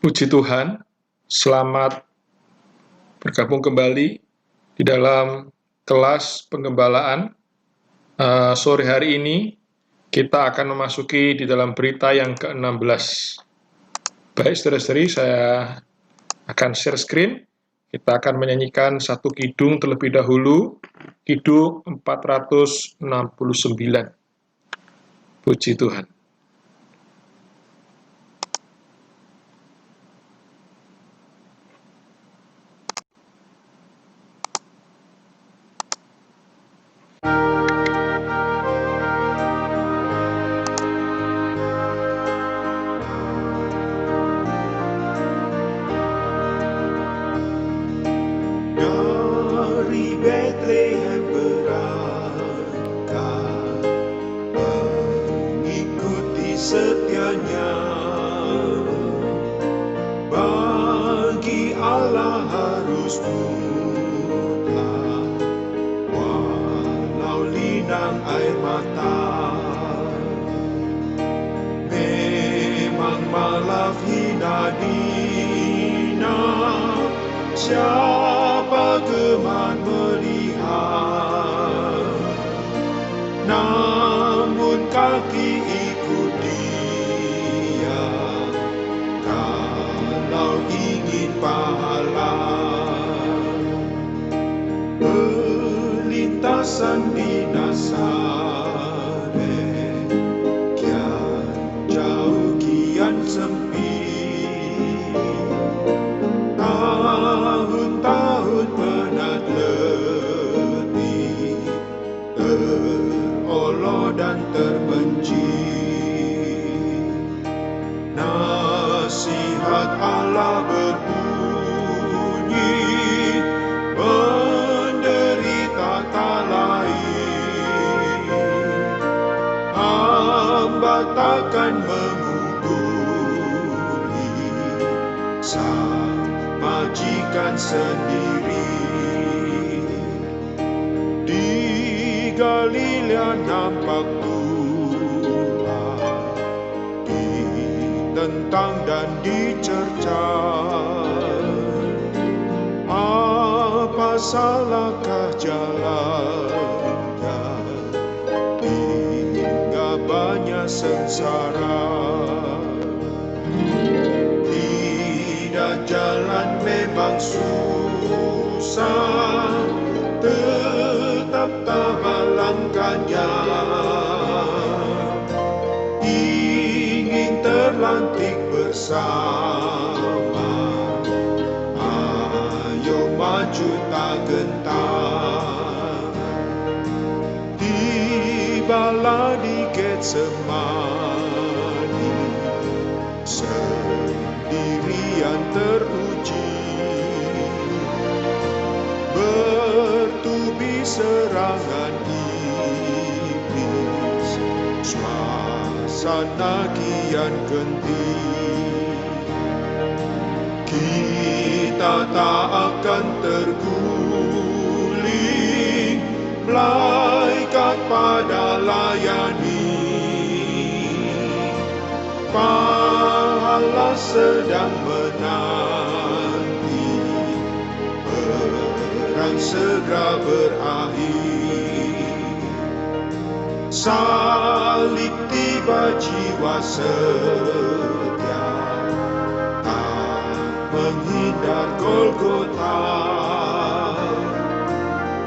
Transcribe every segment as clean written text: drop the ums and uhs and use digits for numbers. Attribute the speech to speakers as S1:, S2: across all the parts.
S1: Puji Tuhan, selamat bergabung kembali di dalam kelas penggembalaan. Sore hari ini kita akan memasuki di dalam berita yang ke-16. Baik, saudara-saudari, saya akan share screen. Kita akan menyanyikan satu kidung terlebih dahulu, kidung 469. Puji Tuhan.
S2: Dari Bethlehem berangkat, mengikuti setianya. Bagi Allah harus mudah, walau linang air mata. Memang maaf hina dina, siapa geman melihat, namun kaki ikut dia, kalau ingin pahala. Perlintasan di Nazaret, kian jauh kian sempit. Tahun-tahun penat letih, terolok dan terbenci. Nasihat Allah berbunyi, menderita tak lain. Hamba takkan menguguri sang majikan sendiri. Di Galilea nampak Tuhan, ditentang dan dicerca. Apa salahkah jalannya, hingga banyak sengsara. Tidak jalan memang susah, tetap tabah langkahnya. Ingin terlantik bersama, ayo maju tak gentar. Tibalah di Getsemani, sendirian teruji, bertubi serangan iblis, suasana kian genting. Kita tak akan terguling, malaikat pada layani. Pahala sedang menanti, perang segera berakhir. Salib tiba jiwa setia, tak menghindar Golgota.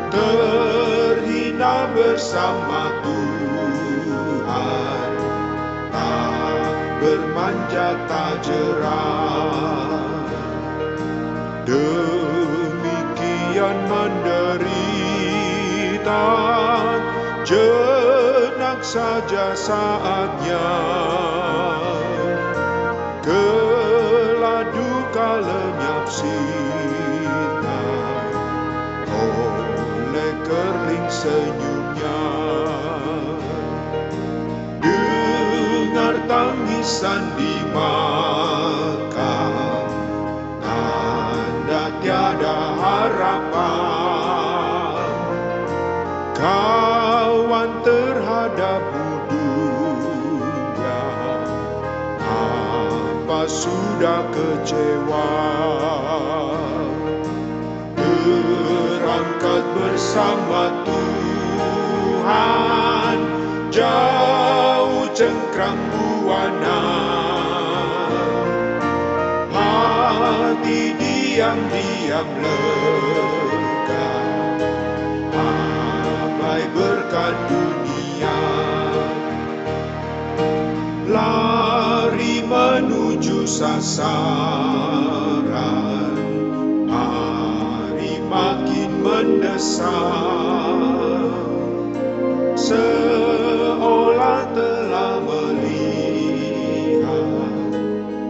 S2: Terhina bersama Tuhan, bermanja tak jerah. Demikian menderita, jenak saja saatnya. Kelak duka lenyap sinar, oleh kering senyumnya. Dengar tangisan di makam, tanda tiada harapan. Kawan terhadap dunia, apa sudah kecewa. Berangkat bersama Tuhan, jauh cengkram buana. Hati diam-diam lega, abai berkat dunia. Lari menuju sasaran, hari makin mendesak, seolah telah melihat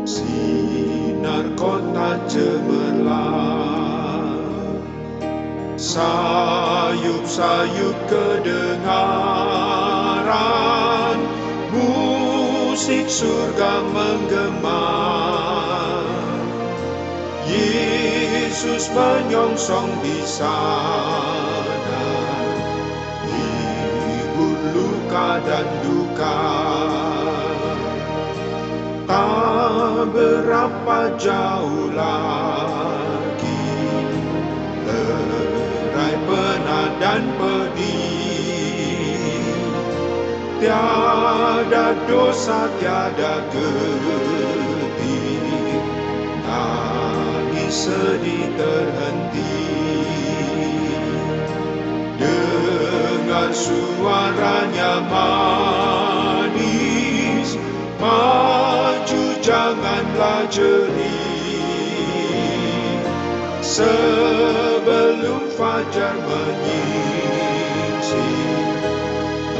S2: sinar kota cemerlang. Sayup-sayup kedengaran, musik surga menggema. Yesus menyongsong di sana, hibur luka dan duka. Tak berapa jauh lagi, lerai penat dan pedih. Tiada dosa, tiada getih, tangis sedih terhenti. Dengar suaranya manis, maju janganlah jeri, sebelum fajar menyingsing,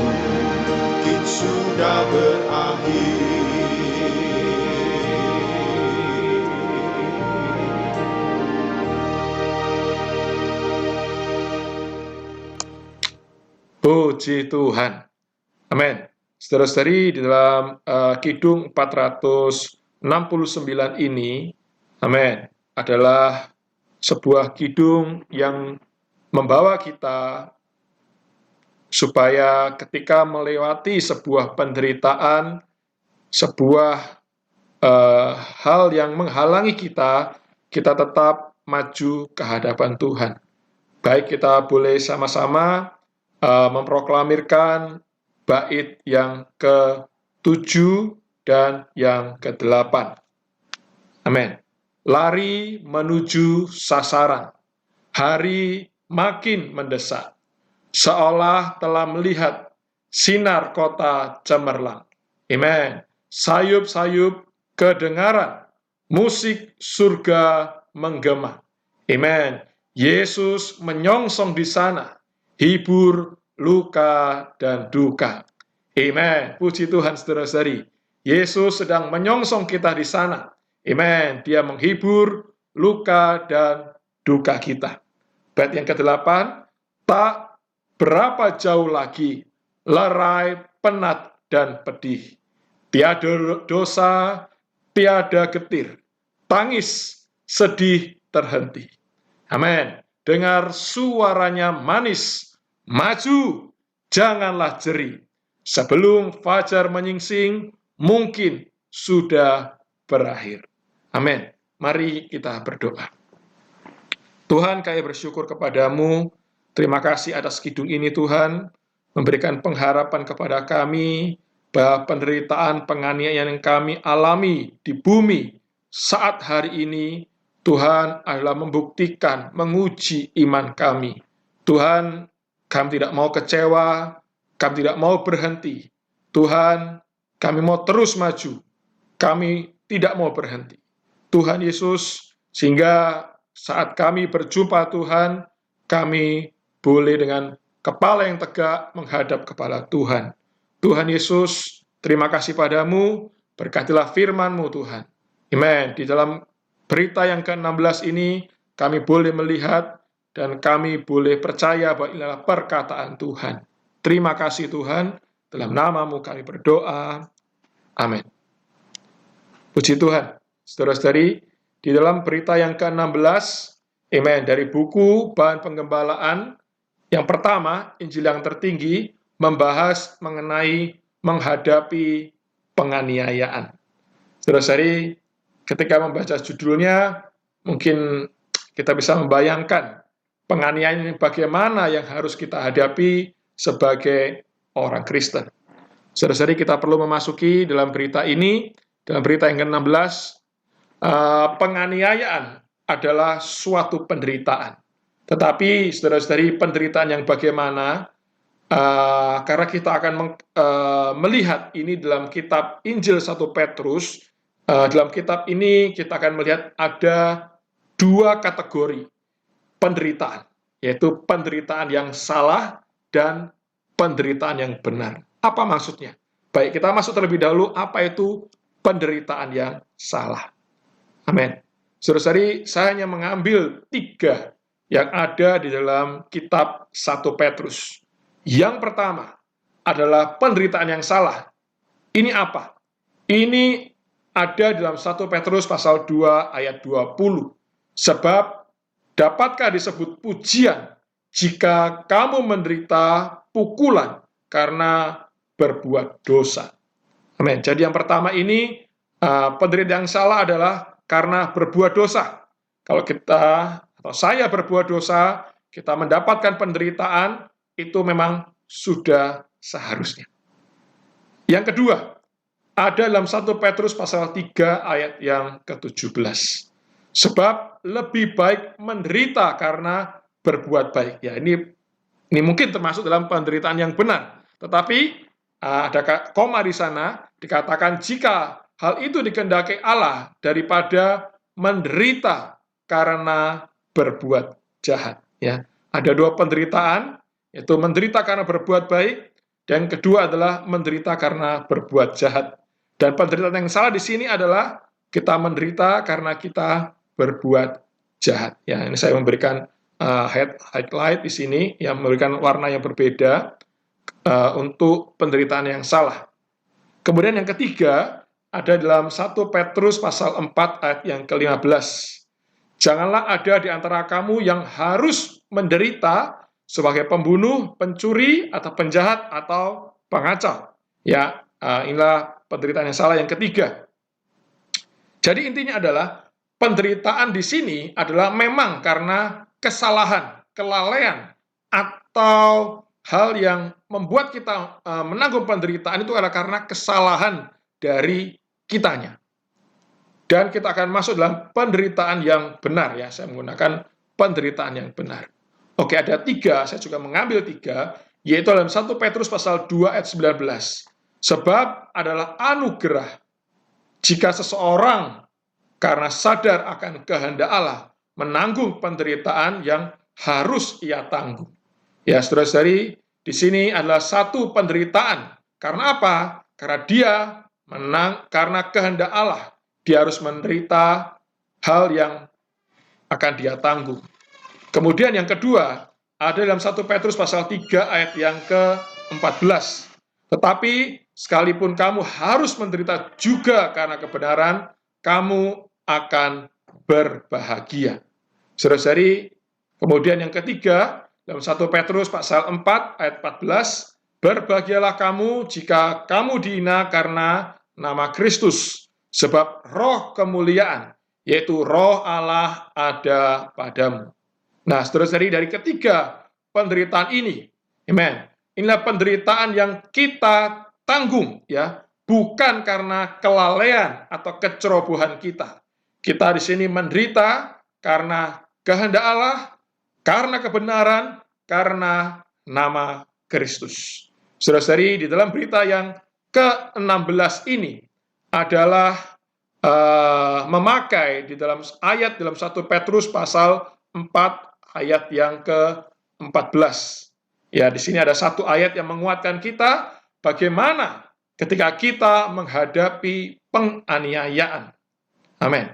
S2: mungkin sudah berakhir.
S1: Puji Tuhan. Amin. Saudara-saudari, di dalam Kidung 469 ini, amin, adalah sebuah kidung yang membawa kita supaya ketika melewati sebuah penderitaan, sebuah hal yang menghalangi kita, kita tetap maju ke hadapan Tuhan. Baik, kita boleh sama-sama memproklamirkan bait yang ke-7 dan yang ke-8. Amin. Lari menuju sasaran, hari makin mendesak, seolah telah melihat sinar kota cemerlang. Amin. Sayup-sayup kedengaran, musik surga menggema. Amin. Yesus menyongsong di sana, hibur luka dan duka. Amin. Puji Tuhan, saudara-saudari. Yesus sedang menyongsong kita di sana. Amin. Dia menghibur luka dan duka kita. Bait yang ke-8, tak berapa jauh lagi, lerai, penat, dan pedih. Tiada dosa, tiada getir, tangis, sedih terhenti. Amin. Dengar suaranya manis, maju, janganlah jeri. Sebelum fajar menyingsing, mungkin sudah berakhir. Amin. Mari kita berdoa. Tuhan, kami bersyukur kepadamu. Terima kasih atas kidung ini, Tuhan. Memberikan pengharapan kepada kami bahwa penderitaan penganiayaan yang kami alami di bumi saat hari ini, Tuhan adalah membuktikan, menguji iman kami. Tuhan, kami tidak mau kecewa, kami tidak mau berhenti. Tuhan, kami mau terus maju, kami tidak mau berhenti. Tuhan Yesus, sehingga saat kami berjumpa Tuhan, kami boleh dengan kepala yang tegak menghadap kepada Tuhan. Tuhan Yesus, terima kasih padamu, berkatilah firman-Mu Tuhan. Amin. Di dalam berita yang ke-16 ini, kami boleh melihat dan kami boleh percaya bahwa inilah perkataan Tuhan. Terima kasih Tuhan, dalam nama-Mu kami berdoa. Amin. Puji Tuhan. Saudara-saudari, di dalam berita yang ke-16, amin, dari buku Bahan Penggembalaan, yang pertama, Injil yang tertinggi, membahas mengenai menghadapi penganiayaan. Saudara-saudari, ketika membaca judulnya, mungkin kita bisa membayangkan penganiayaan bagaimana yang harus kita hadapi sebagai orang Kristen. Saudara-saudari, kita perlu memasuki dalam berita ini, dalam berita yang ke-16, penganiayaan adalah suatu penderitaan. Tetapi, saudara-saudari, penderitaan yang bagaimana, karena kita akan melihat ini dalam kitab Injil 1 Petrus, dalam kitab ini kita akan melihat ada dua kategori penderitaan, yaitu penderitaan yang salah dan penderitaan yang benar. Apa maksudnya? Baik, kita masuk terlebih dahulu, apa itu penderitaan yang salah. Amin. Saudara-saudari, saya hanya mengambil 3 yang ada di dalam kitab 1 Petrus. Yang pertama adalah penderitaan yang salah. Ini apa? Ini ada dalam 1 Petrus pasal 2 ayat 20. Sebab dapatkah disebut pujian jika kamu menderita pukulan karena berbuat dosa. Amin. Jadi yang pertama ini, penderitaan yang salah adalah karena berbuat dosa. Kalau kita atau saya berbuat dosa, kita mendapatkan penderitaan, itu memang sudah seharusnya. Yang kedua, ada dalam 1 Petrus pasal 3 ayat yang ke-17. Sebab lebih baik menderita karena berbuat baik. Ya, ini mungkin termasuk dalam penderitaan yang benar. Tetapi ada koma di sana, dikatakan jika hal itu dikehendaki Allah daripada menderita karena berbuat jahat. Ya, ada 2 penderitaan, yaitu menderita karena berbuat baik, dan kedua adalah menderita karena berbuat jahat. Dan penderitaan yang salah di sini adalah kita menderita karena kita berbuat jahat. Ya, ini saya memberikan highlight di sini yang memberikan warna yang berbeda untuk penderitaan yang salah. Kemudian yang ketiga ada dalam 1 Petrus pasal 4 ayat yang ke-15. Janganlah ada di antara kamu yang harus menderita sebagai pembunuh, pencuri, atau penjahat, atau pengacau. Ya, inilah penderitaan yang salah yang ketiga. Jadi intinya adalah penderitaan di sini adalah memang karena kesalahan, kelalaian, atau hal yang membuat kita menanggung penderitaan itu adalah karena kesalahan dari kitanya. Dan kita akan masuk dalam penderitaan yang benar, ya. Saya menggunakan penderitaan yang benar. Oke, ada 3, saya juga mengambil 3, yaitu dalam 1 Petrus pasal 2 ayat 19. Sebab adalah anugerah jika seseorang karena sadar akan kehendak Allah menanggung penderitaan yang harus ia tanggung. Ya, saudara-saudari, di sini adalah satu penderitaan. Karena apa? Karena dia karena kehendak Allah, dia harus menderita hal yang akan dia tanggung. Kemudian yang kedua, ada dalam 1 Petrus pasal 3 ayat yang ke-14. Tetapi sekalipun kamu harus menderita juga karena kebenaran, kamu akan berbahagia. Saudara-saudari, kemudian yang ketiga, dalam 1 Petrus pasal 4 ayat 14, berbahagialah kamu jika kamu dihina karena nama Kristus, sebab roh kemuliaan, yaitu roh Allah ada padamu. Nah, saudara-saudari, dari ketiga penderitaan ini, amen, inilah penderitaan yang kita tanggung, ya, bukan karena kelalaian atau kecerobohan kita. Kita di sini menderita karena kehendak Allah, karena kebenaran, karena nama Kristus. Saudara-saudari, di dalam berita yang ke-16 ini adalah memakai di dalam ayat dalam 1 Petrus pasal 4 ayat yang ke-14. Ya, di sini ada satu ayat yang menguatkan kita bagaimana ketika kita menghadapi penganiayaan. Amin.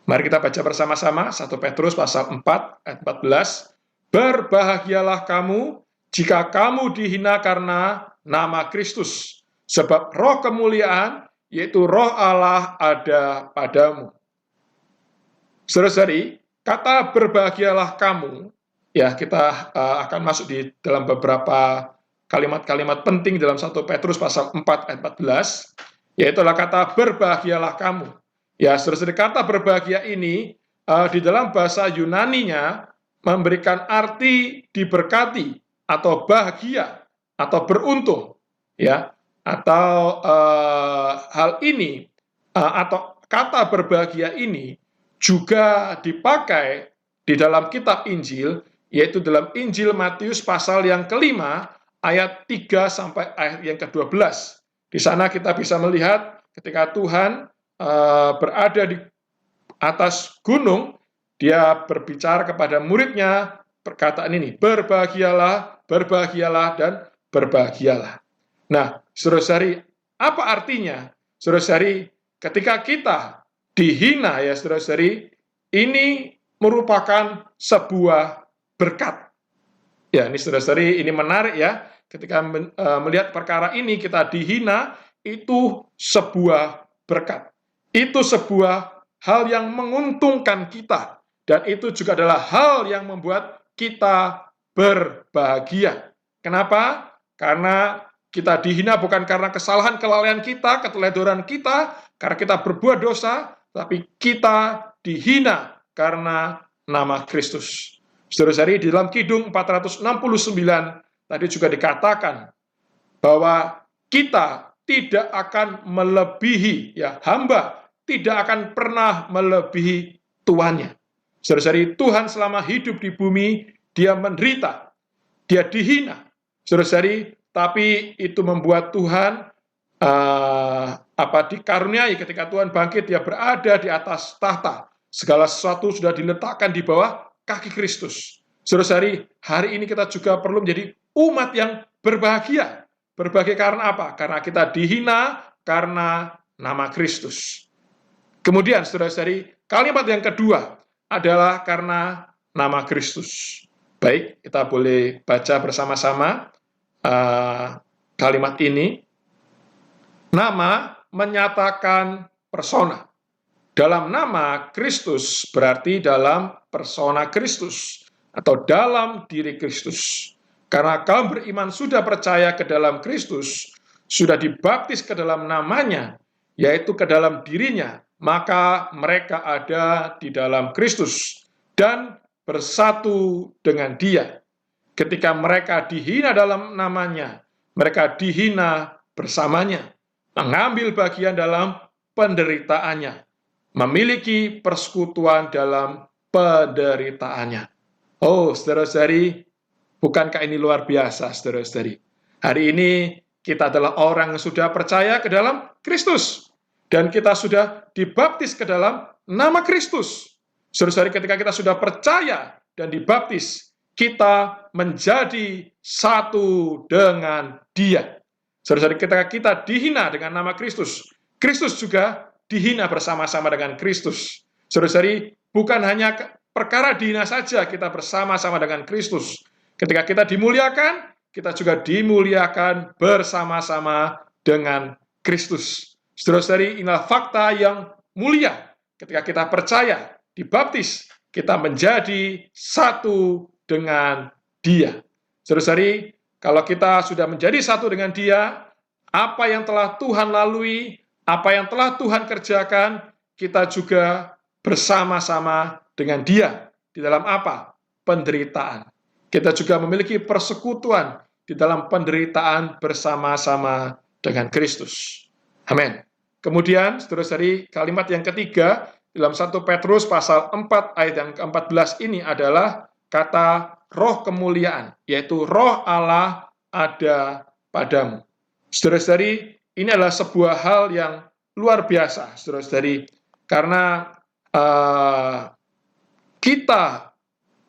S1: Mari kita baca bersama-sama 1 Petrus pasal 4 ayat 14. Berbahagialah kamu jika kamu dihina karena nama Kristus, sebab roh kemuliaan, yaitu roh Allah ada padamu. Saudara-saudari, kata berbahagialah kamu, ya, kita akan masuk di dalam beberapa kalimat-kalimat penting dalam 1 Petrus pasal 4 ayat 14, yaitu adalah kata berbahagialah kamu. Ya, saudara-saudari, kata berbahagia ini di dalam bahasa Yunaninya memberikan arti diberkati atau bahagia atau beruntung, ya. Atau hal ini atau kata berbahagia ini juga dipakai di dalam kitab Injil, yaitu dalam Injil Matius pasal yang kelima ayat 3 sampai ayat yang ke-12. Di sana kita bisa melihat ketika Tuhan berada di atas gunung, dia berbicara kepada muridnya perkataan ini, berbahagialah, berbahagialah, dan berbahagialah. Nah, saudara-saudari, apa artinya? Saudara-saudari, ketika kita dihina, ya saudara-saudari, ini merupakan sebuah berkat. Ya, ini saudara-saudari, ini menarik ya. Ketika melihat perkara ini, kita dihina, itu sebuah berkat. Itu sebuah hal yang menguntungkan kita. Dan itu juga adalah hal yang membuat kita berbahagia. Kenapa? Karena kita dihina bukan karena kesalahan kelalaian kita, keteledoran kita, karena kita berbuat dosa, tapi kita dihina karena nama Kristus. Saudara-saudari, di dalam Kidung 469 tadi juga dikatakan bahwa kita tidak akan melebihi, ya, hamba tidak akan pernah melebihi tuannya. Saudara-saudari, Tuhan selama hidup di bumi, dia menderita, dia dihina. Saudara-saudari, tapi itu membuat Tuhan dikaruniai ketika Tuhan bangkit, dia berada di atas tahta. Segala sesuatu sudah diletakkan di bawah kaki Kristus. Saudara-saudari, hari ini kita juga perlu menjadi umat yang berbahagia. Berbahagia karena apa? Karena kita dihina karena nama Kristus. Kemudian, saudara-saudari, kalimat yang kedua adalah karena nama Kristus. Baik, kita boleh baca bersama-sama kalimat ini. Nama menyatakan persona. Dalam nama Kristus berarti dalam persona Kristus atau dalam diri Kristus. Karena kaum beriman sudah percaya ke dalam Kristus, sudah dibaptis ke dalam namanya, yaitu ke dalam dirinya, maka mereka ada di dalam Kristus dan bersatu dengan Dia. Ketika mereka dihina dalam namanya, mereka dihina bersamanya, mengambil bagian dalam penderitaannya, memiliki persekutuan dalam penderitaannya. Oh, saudara-saudari, bukankah ini luar biasa, saudara-saudari? Hari ini kita adalah orang yang sudah percaya ke dalam Kristus, dan kita sudah dibaptis ke dalam nama Kristus. Saudara-saudari, ketika kita sudah percaya dan dibaptis, kita menjadi satu dengan Dia. Saudara-saudari, ketika kita dihina dengan nama Kristus, Kristus juga dihina bersama-sama dengan Kristus. Saudara-saudari, bukan hanya perkara dihina saja, kita bersama-sama dengan Kristus. Ketika kita dimuliakan, kita juga dimuliakan bersama-sama dengan Kristus. Saudara-saudari, inilah fakta yang mulia. Ketika kita percaya, dibaptis, kita menjadi satu dengan Dia. Saudara-saudari, kalau kita sudah menjadi satu dengan Dia, apa yang telah Tuhan lalui, apa yang telah Tuhan kerjakan, kita juga bersama-sama dengan Dia. Di dalam apa? Penderitaan. Kita juga memiliki persekutuan di dalam penderitaan bersama-sama dengan Kristus. Amin. Kemudian, saudara-saudari, kalimat yang ketiga dalam 1 Petrus pasal 4 ayat yang ke-14 ini adalah kata roh kemuliaan, yaitu roh Allah ada padamu. Saudara-saudari, ini adalah sebuah hal yang luar biasa, saudara-saudari, karena kita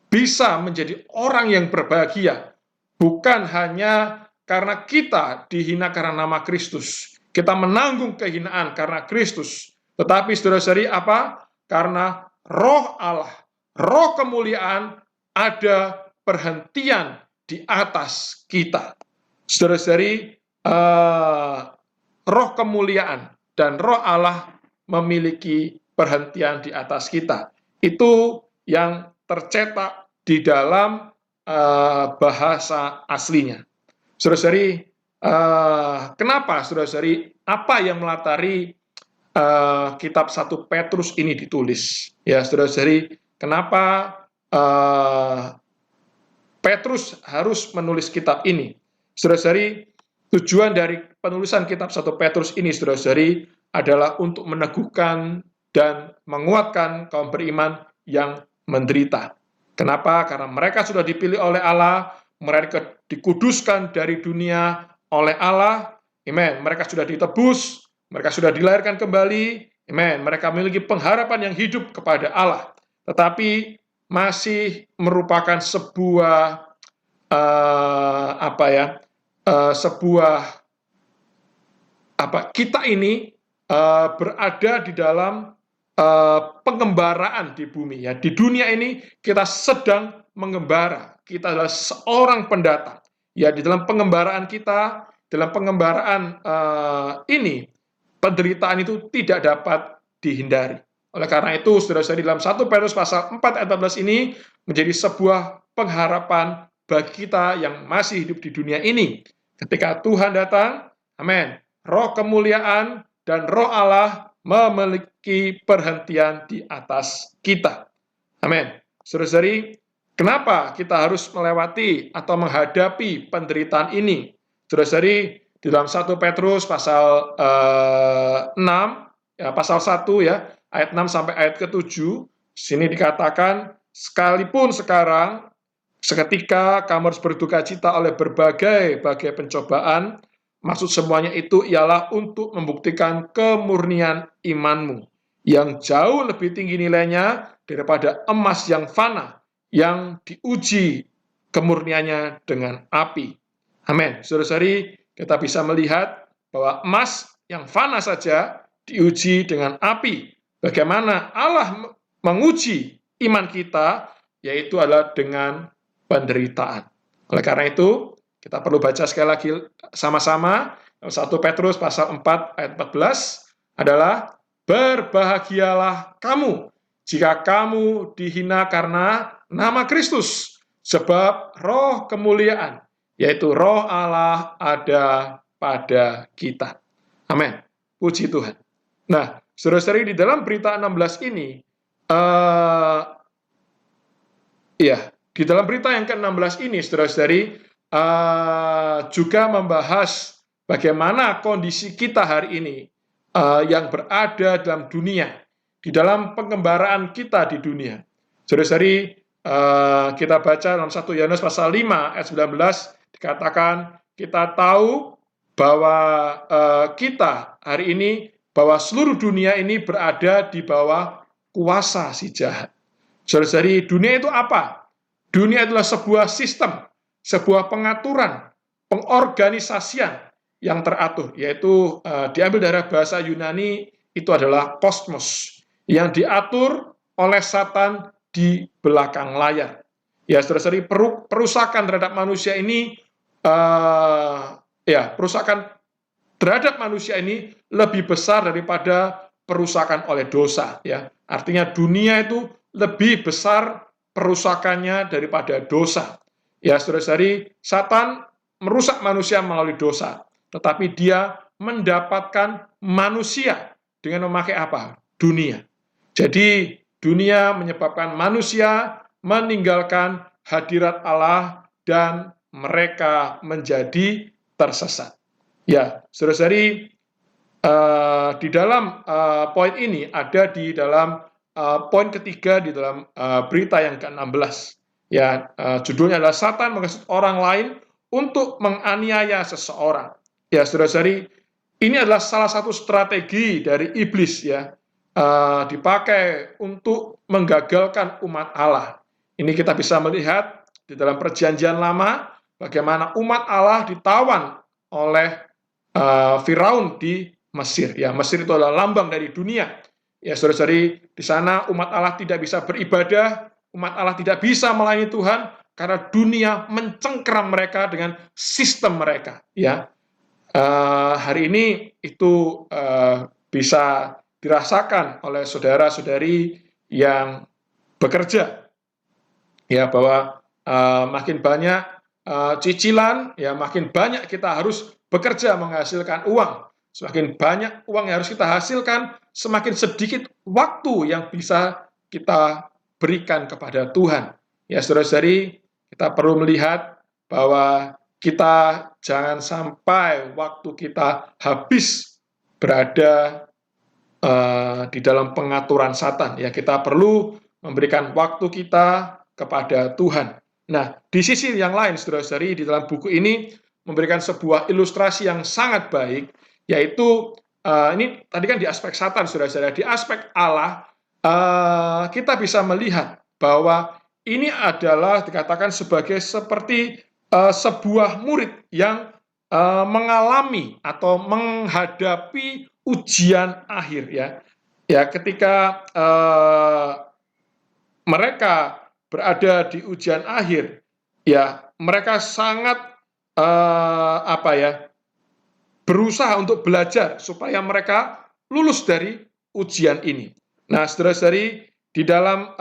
S1: bisa menjadi orang yang berbahagia, bukan hanya karena kita dihina karena nama Kristus, kita menanggung kehinaan karena Kristus, tetapi saudara-saudari apa? Karena roh Allah, roh kemuliaan ada perhentian di atas kita. Saudara-saudari, roh kemuliaan dan roh Allah memiliki perhentian di atas kita. Itu yang tercetak di dalam bahasa aslinya. Saudara-saudari, kenapa saudara-saudari? Apa yang melatari kitab 1 Petrus ini ditulis. Ya, saudara-saudari, kenapa Petrus harus menulis kitab ini? Saudara-saudari, tujuan dari penulisan kitab 1 Petrus ini, saudara-saudari, adalah untuk meneguhkan dan menguatkan kaum beriman yang menderita. Kenapa? Karena mereka sudah dipilih oleh Allah, mereka dikuduskan dari dunia oleh Allah, amen. Mereka sudah ditebus, mereka sudah dilahirkan kembali, amen. Mereka memiliki pengharapan yang hidup kepada Allah. Tetapi masih merupakan sebuah kita ini berada di dalam pengembaraan di bumi, ya. Di dunia ini kita sedang mengembara. Kita adalah seorang pendatang. Ya, di dalam pengembaraan kita, dalam pengembaraan ini, penderitaan itu tidak dapat dihindari. Oleh karena itu, saudara-saudari, dalam 1 Petrus pasal 4 ayat 14 ini menjadi sebuah pengharapan bagi kita yang masih hidup di dunia ini. Ketika Tuhan datang, amin, roh kemuliaan dan roh Allah memiliki perhentian di atas kita. Amin. Saudara-saudari, kenapa kita harus melewati atau menghadapi penderitaan ini? Saudara-saudari, di dalam 1 Petrus pasal 6, ya, pasal 1 ya, ayat 6 sampai ayat ke-7, sini dikatakan, sekalipun sekarang, seketika kamu harus berduka cita oleh berbagai pencobaan, maksud semuanya itu ialah untuk membuktikan kemurnian imanmu, yang jauh lebih tinggi nilainya daripada emas yang fana, yang diuji kemurniannya dengan api. Amin. Saudara-saudari, kita bisa melihat bahwa emas yang fana saja diuji dengan api. Bagaimana Allah menguji iman kita, yaitu adalah dengan penderitaan. Oleh karena itu, kita perlu baca sekali lagi sama-sama. 1 Petrus pasal 4 ayat 14 adalah, berbahagialah kamu jika kamu dihina karena nama Kristus, sebab roh kemuliaan, yaitu roh Allah, ada pada kita. Amin. Puji Tuhan. Nah, saudara-saudari, di dalam berita 16 ini, di dalam berita yang ke-16 ini, saudara-saudari, juga membahas bagaimana kondisi kita hari ini yang berada dalam dunia, di dalam pengembaraan kita di dunia. Saudara-saudari, kita baca dalam 1 Yohanes pasal 5 ayat 19, dikatakan kita tahu bahwa kita hari ini, bahwa seluruh dunia ini berada di bawah kuasa si jahat. Saudara-saudari, dunia itu apa? Dunia adalah sebuah sistem, sebuah pengaturan, pengorganisasian yang teratur, yaitu diambil dari bahasa Yunani, itu adalah kosmos, yang diatur oleh Satan di belakang layar. Ya, saudara-saudari, perusakan terhadap manusia ini, perusakan terhadap manusia ini lebih besar daripada perusakan oleh dosa. Ya, artinya dunia itu lebih besar perusakannya daripada dosa. Ya, saudara-saudari, Satan merusak manusia melalui dosa, tetapi dia mendapatkan manusia dengan memakai apa? Dunia. Jadi, dunia menyebabkan manusia meninggalkan hadirat Allah dan mereka menjadi tersesat. Ya, saudara-saudari, di dalam poin ini ada di dalam poin ketiga di dalam berita yang ke-16. Ya, judulnya adalah Satan menghasut orang lain untuk menganiaya seseorang. Ya, saudara-saudari, ini adalah salah satu strategi dari iblis, ya, dipakai untuk menggagalkan umat Allah. Ini kita bisa melihat di dalam Perjanjian Lama bagaimana umat Allah ditawan oleh Firaun di Mesir. Ya, Mesir itu adalah lambang dari dunia. Ya, saudara-saudari, di sana umat Allah tidak bisa beribadah, umat Allah tidak bisa melayani Tuhan karena dunia mencengkeram mereka dengan sistem mereka. Ya, hari ini itu bisa dirasakan oleh saudara-saudari yang bekerja. Ya, bahwa makin banyak cicilan, ya makin banyak kita harus bekerja menghasilkan uang. semakin banyak uang yang harus kita hasilkan, semakin sedikit waktu yang bisa kita berikan kepada Tuhan. Ya, saudara-saudari, kita perlu melihat bahwa kita jangan sampai waktu kita habis berada di dalam pengaturan Satan. Ya, kita perlu memberikan waktu kita kepada Tuhan. Nah, di sisi yang lain, saudara-saudari, di dalam buku ini memberikan sebuah ilustrasi yang sangat baik, yaitu ini tadi kan di aspek Satan, saudara-saudara. Di aspek Allah, kita bisa melihat bahwa ini adalah dikatakan sebagai seperti sebuah murid yang mengalami atau menghadapi ujian akhir, ya. Ya, ketika mereka berada di ujian akhir, ya mereka sangat berusaha untuk belajar supaya mereka lulus dari ujian ini. Nah, saudara-saudari, di dalam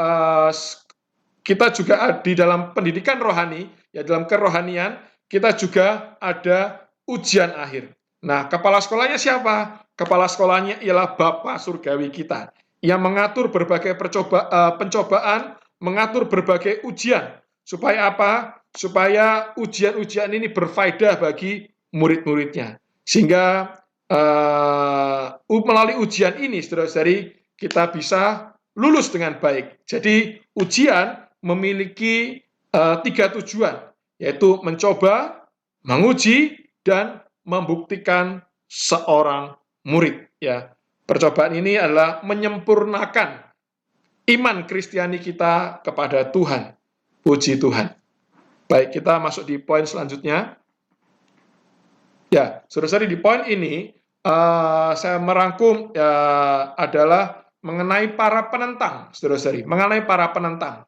S1: kita juga di dalam pendidikan rohani, ya dalam kerohanian, kita juga ada ujian akhir. Nah, kepala sekolahnya siapa? Kepala sekolahnya ialah Bapa Surgawi kita, yang mengatur berbagai pencobaan, mengatur berbagai ujian. Supaya apa? Supaya ujian-ujian ini berfaedah bagi murid-muridnya. Sehingga melalui ujian ini, saudara-saudari, kita bisa lulus dengan baik. Jadi ujian memiliki 3 tujuan, yaitu mencoba, menguji, dan membuktikan seorang murid. Ya, percobaan ini adalah menyempurnakan iman Kristiani kita kepada Tuhan. Puji Tuhan. Baik, kita masuk di poin selanjutnya. Ya, saudara-saudari, di poin ini saya merangkum adalah mengenai para penentang, saudara-saudari, mengenai para penentang.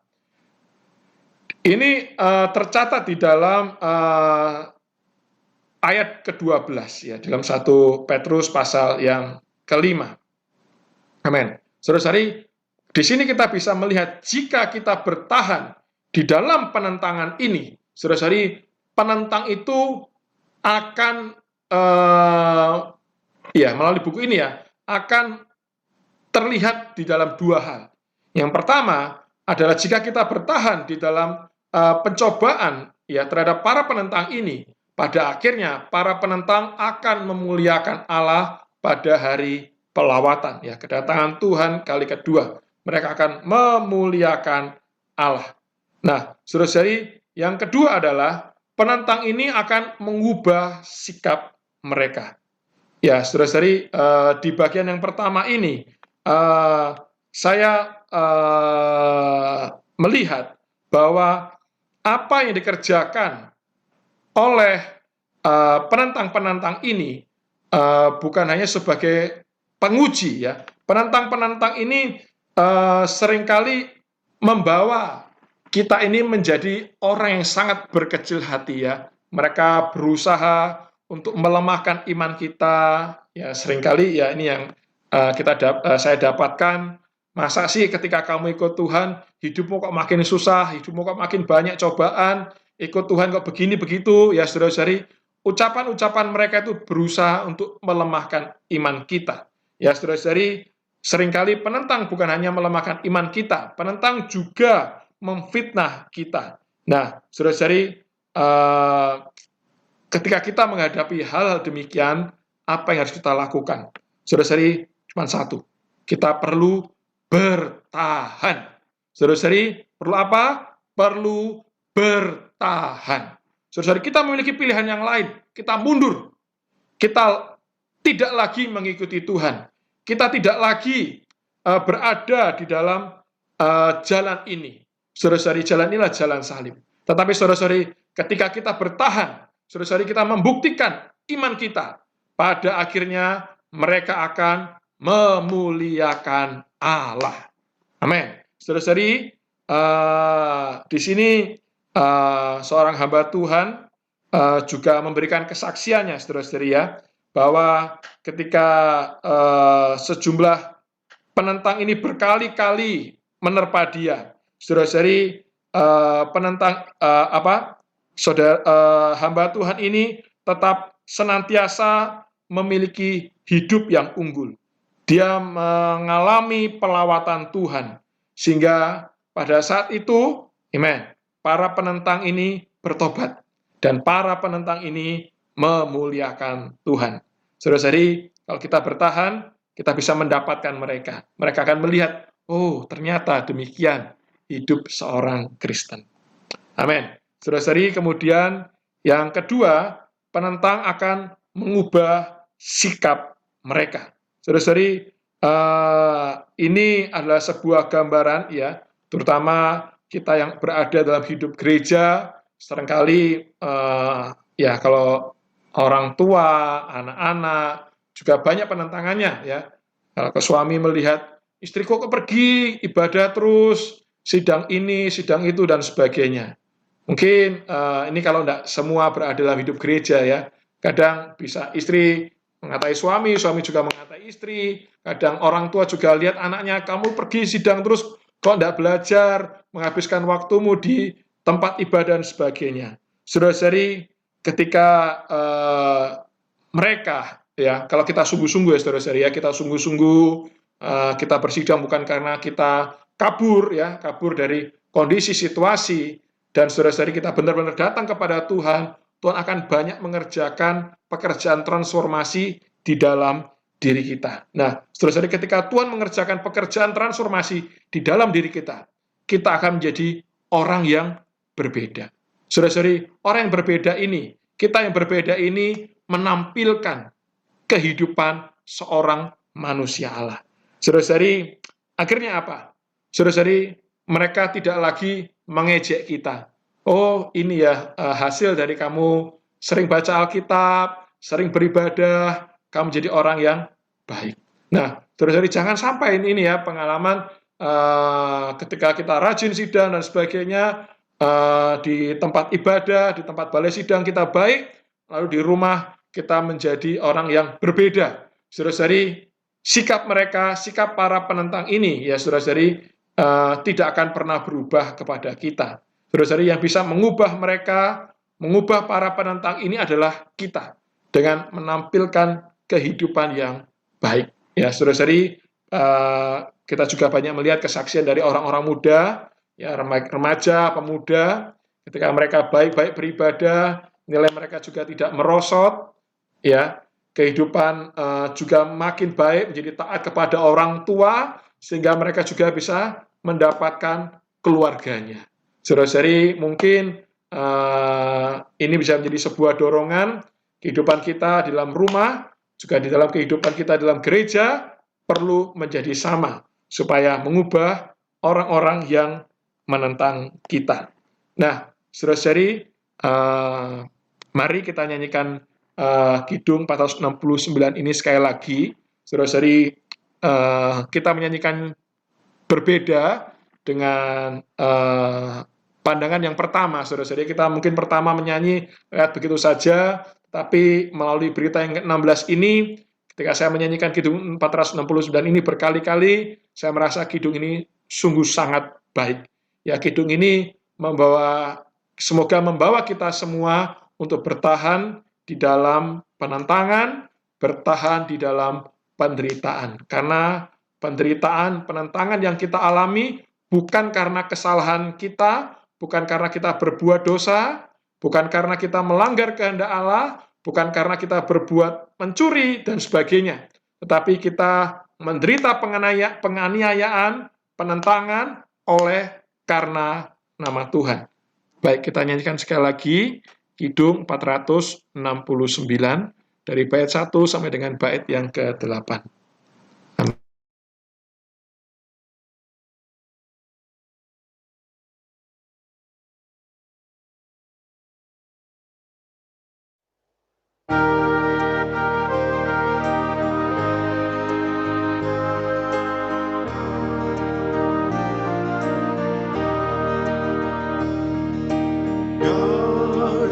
S1: Ini tercatat di dalam ayat ke-12, ya, dalam 1 Petrus pasal yang ke-5. Amin. Saudara-saudari, di sini kita bisa melihat jika kita bertahan di dalam penentangan ini, saudara-saudari, penentang itu akan melalui buku ini ya akan terlihat di dalam 2 hal. Yang pertama adalah jika kita bertahan di dalam pencobaan ya terhadap para penentang ini, pada akhirnya para penentang akan memuliakan Allah pada hari pelawatan, ya, kedatangan Tuhan kali kedua. Mereka akan memuliakan Allah. Nah, saudara-saudari, yang kedua adalah penentang ini akan mengubah sikap mereka. Ya, saudara-saudari, di bagian yang pertama ini saya melihat bahwa apa yang dikerjakan oleh penentang-penentang ini bukan hanya sebagai penguji, ya. Penentang-penentang ini seringkali membawa kita ini menjadi orang yang sangat berkecil hati, ya. Mereka berusaha untuk melemahkan iman kita, ya. Seringkali ya ini yang saya dapatkan. Masa sih ketika kamu ikut Tuhan, hidupmu kok makin susah, hidupmu kok makin banyak cobaan, ikut Tuhan kok begini begitu, ya saudara-saudari. Ucapan-ucapan mereka itu berusaha untuk melemahkan iman kita. Ya saudara-saudari, seringkali penentang bukan hanya melemahkan iman kita, penentang juga memfitnah kita. Nah, saudara-saudari, ketika kita menghadapi hal-hal demikian, apa yang harus kita lakukan? Saudara-saudari, cuma satu, kita perlu bertahan. Saudara-saudari, perlu apa? Perlu bertahan. Saudara-saudari, kita memiliki pilihan yang lain. Kita mundur. Kita tidak lagi mengikuti Tuhan. Kita tidak lagi berada di dalam jalan ini. Saudara-saudari, jalan inilah jalan salib. Tetapi saudara-saudari, ketika kita bertahan, saudara-saudari, kita membuktikan iman kita, pada akhirnya mereka akan memuliakan Allah. Amin. Saudara-saudari, di sini seorang hamba Tuhan juga memberikan kesaksiannya, saudara-saudari, ya, bahwa ketika sejumlah penentang ini berkali-kali menerpa dia, saudara-saudari, penentang hamba Tuhan ini tetap senantiasa memiliki hidup yang unggul. Dia mengalami pelawatan Tuhan. Sehingga pada saat itu, amen, para penentang ini bertobat. Dan para penentang ini memuliakan Tuhan. Saudara-saudari, kalau kita bertahan, kita bisa mendapatkan mereka. Mereka akan melihat, oh ternyata demikian hidup seorang Kristen. Amin. Saudara-saudari, kemudian yang kedua, penentang akan mengubah sikap mereka. Saudara-saudari, ini adalah sebuah gambaran, ya, terutama kita yang berada dalam hidup gereja, seringkali ya kalau orang tua, anak-anak juga banyak penentangannya, ya. Kalau suami melihat istriku kok pergi ibadah terus, sidang ini, sidang itu, dan sebagainya. Mungkin ini kalau tidak semua berada dalam hidup gereja, ya. Kadang bisa istri mengatai suami, suami juga mengatai istri. Kadang orang tua juga lihat anaknya, kamu pergi sidang terus, kok tidak belajar, menghabiskan waktumu di tempat ibadah dan sebagainya. Saudara-saudari, ketika mereka, ya, kalau kita sungguh-sungguh, ya saudara-saudari, ya, kita sungguh-sungguh, kita bersidang bukan karena kita kabur, ya, kabur dari kondisi situasi, dan saudara-saudari kita benar-benar datang kepada Tuhan, Tuhan akan banyak mengerjakan pekerjaan transformasi di dalam diri kita. Nah, saudara-saudari, ketika Tuhan mengerjakan pekerjaan transformasi di dalam diri kita, kita akan menjadi orang yang berbeda. Saudara-saudari, orang yang berbeda ini, kita yang berbeda ini menampilkan kehidupan seorang manusia Allah. Saudara-saudari, akhirnya apa? Saudara-saudari, mereka tidak lagi mengejek kita. Oh, ini ya hasil dari kamu sering baca Alkitab, sering beribadah, kamu jadi orang yang baik. Nah, saudara-saudari, jangan sampai ini ya pengalaman ketika kita rajin sidang dan sebagainya, di tempat ibadah, di tempat balai sidang kita baik, lalu di rumah kita menjadi orang yang berbeda. Saudara-saudari, sikap mereka, sikap para penentang ini, ya saudara-saudari, tidak akan pernah berubah kepada kita. Saudara-saudari, yang bisa mengubah mereka, mengubah para penentang ini adalah kita, dengan menampilkan kehidupan yang baik. Ya, saudara-saudari, kita juga banyak melihat kesaksian dari orang-orang muda, ya, remaja, pemuda, ketika mereka baik-baik beribadah, nilai mereka juga tidak merosot, ya, kehidupan juga makin baik, menjadi taat kepada orang tua, sehingga mereka juga bisa mendapatkan keluarganya. Saudara-saudari, mungkin ini bisa menjadi sebuah dorongan kehidupan kita di dalam rumah, juga di dalam kehidupan kita dalam gereja, perlu menjadi sama, supaya mengubah orang-orang yang menentang kita. Nah, saudara-saudari, mari kita nyanyikan Kidung 469 ini sekali lagi. Saudara-saudari, kita menyanyikan berbeda dengan pandangan yang pertama, saudara-saudari. Kita mungkin pertama menyanyi lihat begitu saja, tapi melalui berita yang ke-16 ini, ketika saya menyanyikan Kidung 469 ini berkali-kali, saya merasa Kidung ini sungguh sangat baik. Ya, Kidung ini semoga membawa kita semua untuk bertahan di dalam penentangan, bertahan di dalam penderitaan. Karena penderitaan, penentangan yang kita alami bukan karena kesalahan kita, bukan karena kita berbuat dosa, bukan karena kita melanggar kehendak Allah, bukan karena kita berbuat mencuri dan sebagainya, tetapi kita menderita penganiayaan, penentangan oleh karena nama Tuhan. Baik, kita nyanyikan sekali lagi Kidung 469 dari bait 1 sampai dengan bait yang ke-8.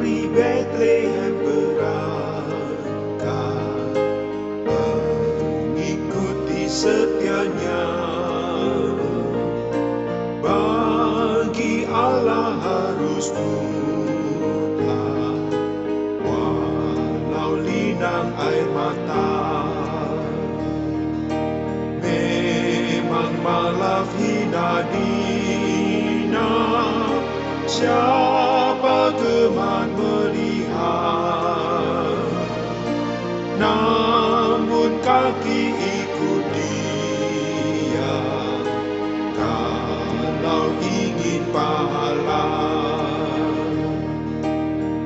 S2: Dari Bethlehem berangkat, mengikuti setianya. Bagi Allah harus mudah, walau linang air mata. pembalap hina dina, siapa gemar melihat, namun kaki ikut dia, kalau ingin pahala.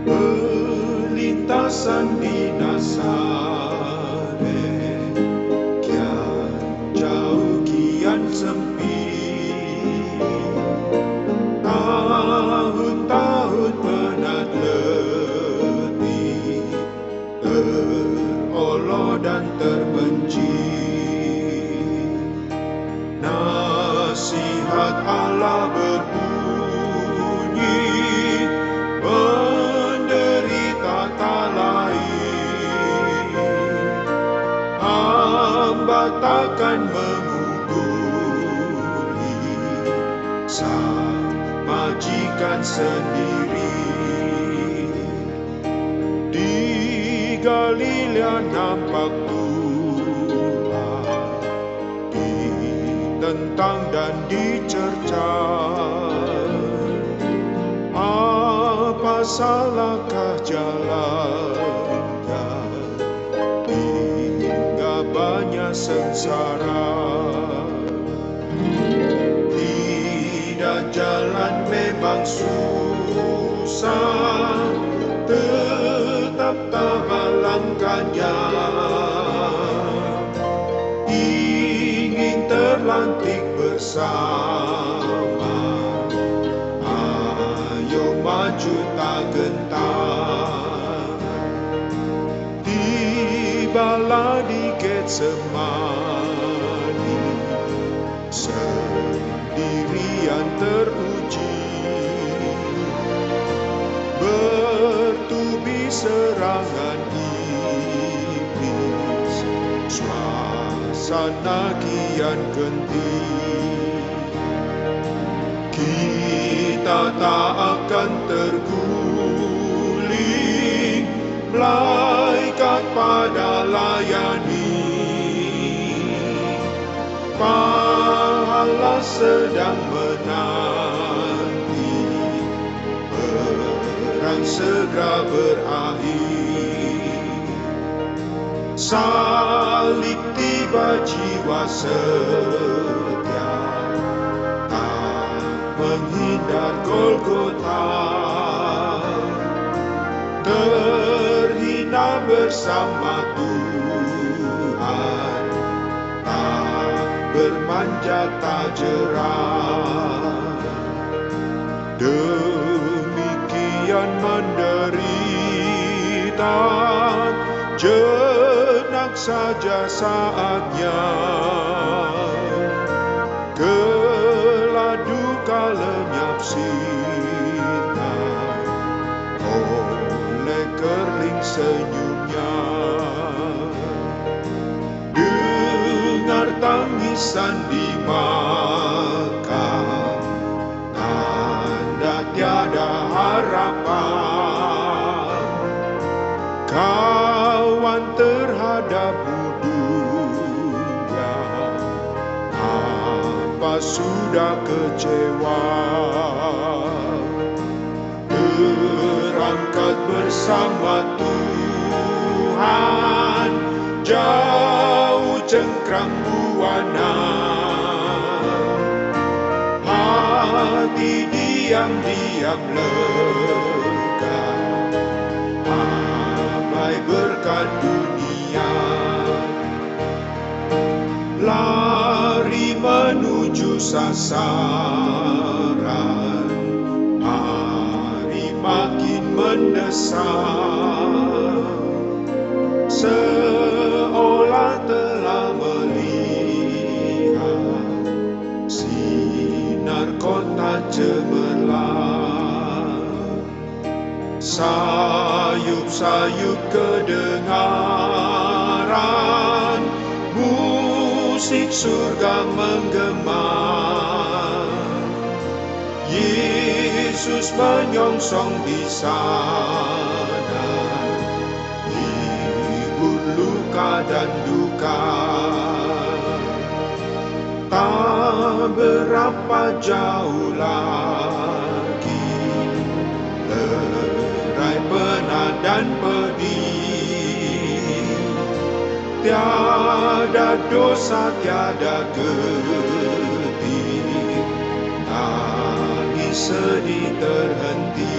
S2: Perlintasan di Nazaret, kian jauh kian sempit, tahun-tahun penat letih, terolok dan terbenci. Nasihat Allah berbunyi, menderita tak lain, hamba takkan mengguguri sang majikan sendiri. Di Galilea nampak Tuhan, ditentang dan dicerca. Apa salahkah jalannya hingga banyak sengsara? Tidak jalan memang susah, tetap tabah langkahnya. Ingin terlantik bersama, ayo maju tak gentar. Tibalah di Getsemani, sendirian teruji, bertubi serangan iblis, suasana kian genting. Kita tak akan terguling, malaikat pada layani, pahala sedang menanti, perang segera berakhir. Salib tiba jiwa setia, tak menghindar Golgota, terhina bersama Tuhan, tak bermanja tak jerah. Demikian menderita, jenak saja saatnya, kelak duka lenyap sinar oleh kerling senyumnya. Dengar tangisan di makam, tanda tiada harapan, kawan terhadap dunia, apa sudah kecewa. Berangkat bersama Tuhan, jauh cengkram buana, hati diam-diam lega, abai berkat dunia, lari menuju sasaran, hari makin mendesak, seolah telah melihat sinar kota cemerlang. Sayup-sayup kedengaran, musik surga menggema, Yesus menyongsong di sana, hibur luka dan duka. berapa jauh lagi lerai penat dan pedih, tiada dosa, tiada getih, tangis sedih terhenti.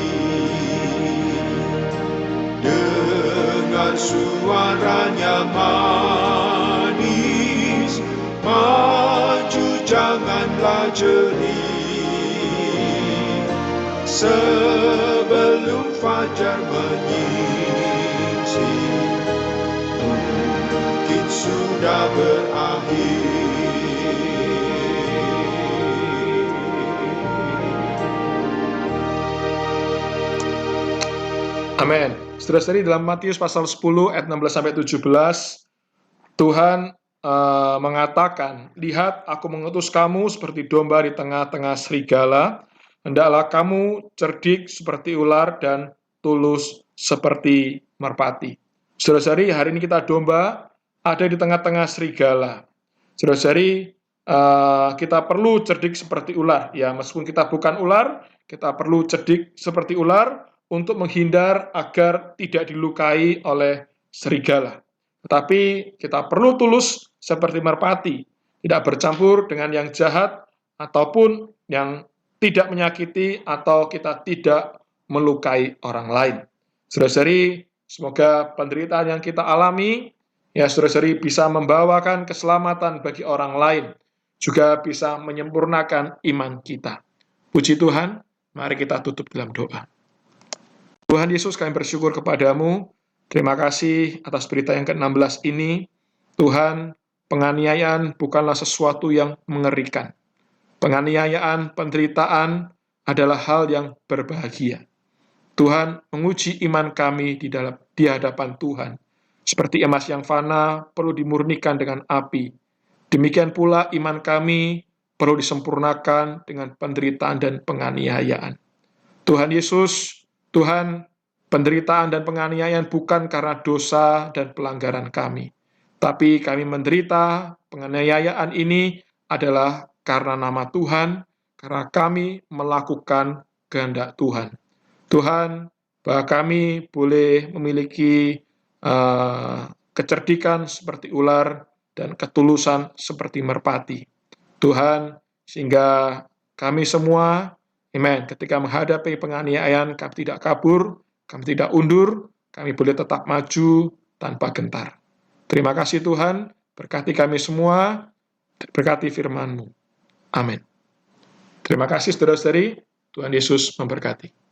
S2: Dengar suaranya manis, maju janganlah jernih, sebelum fajar menyingsing, mungkin sudah berakhir.
S1: Amin. Saudara-saudari, dalam Matius pasal 10 ayat 16-17, Tuhan mengatakan, "Lihat, aku mengutus kamu seperti domba di tengah-tengah serigala. Hendaklah kamu cerdik seperti ular dan tulus seperti merpati." Saudara-saudari, hari ini kita domba ada di tengah-tengah serigala. Saudara-saudari, kita perlu cerdik seperti ular. Ya, meskipun kita bukan ular, kita perlu cerdik seperti ular untuk menghindar agar tidak dilukai oleh serigala. Tetapi kita perlu tulus seperti merpati, tidak bercampur dengan yang jahat ataupun yang tidak menyakiti atau kita tidak melukai orang lain. Saudara-saudari, semoga penderitaan yang kita alami, ya saudara-saudari, bisa membawakan keselamatan bagi orang lain, juga bisa menyempurnakan iman kita. Puji Tuhan, mari kita tutup dalam doa. Tuhan Yesus, kami bersyukur kepadamu. Terima kasih atas berita yang ke-16 ini. Tuhan, penganiayaan bukanlah sesuatu yang mengerikan. Penganiayaan, penderitaan adalah hal yang berbahagia. Tuhan menguji iman kami di hadapan Tuhan. Seperti emas yang fana perlu dimurnikan dengan api. Demikian pula iman kami perlu disempurnakan dengan penderitaan dan penganiayaan. Tuhan Yesus, Tuhan, penderitaan dan penganiayaan bukan karena dosa dan pelanggaran kami. Tapi kami menderita penganiayaan ini adalah karena nama Tuhan, karena kami melakukan kehendak Tuhan. Tuhan, bahwa kami boleh memiliki kecerdikan seperti ular dan ketulusan seperti merpati. Tuhan, sehingga kami semua, amen, ketika menghadapi penganiayaan, kami tidak kabur, kami tidak undur, kami boleh tetap maju tanpa gentar. Terima kasih Tuhan, berkati kami semua, berkati firman-Mu. Amin. Terima kasih saudara-saudari, Tuhan Yesus memberkati.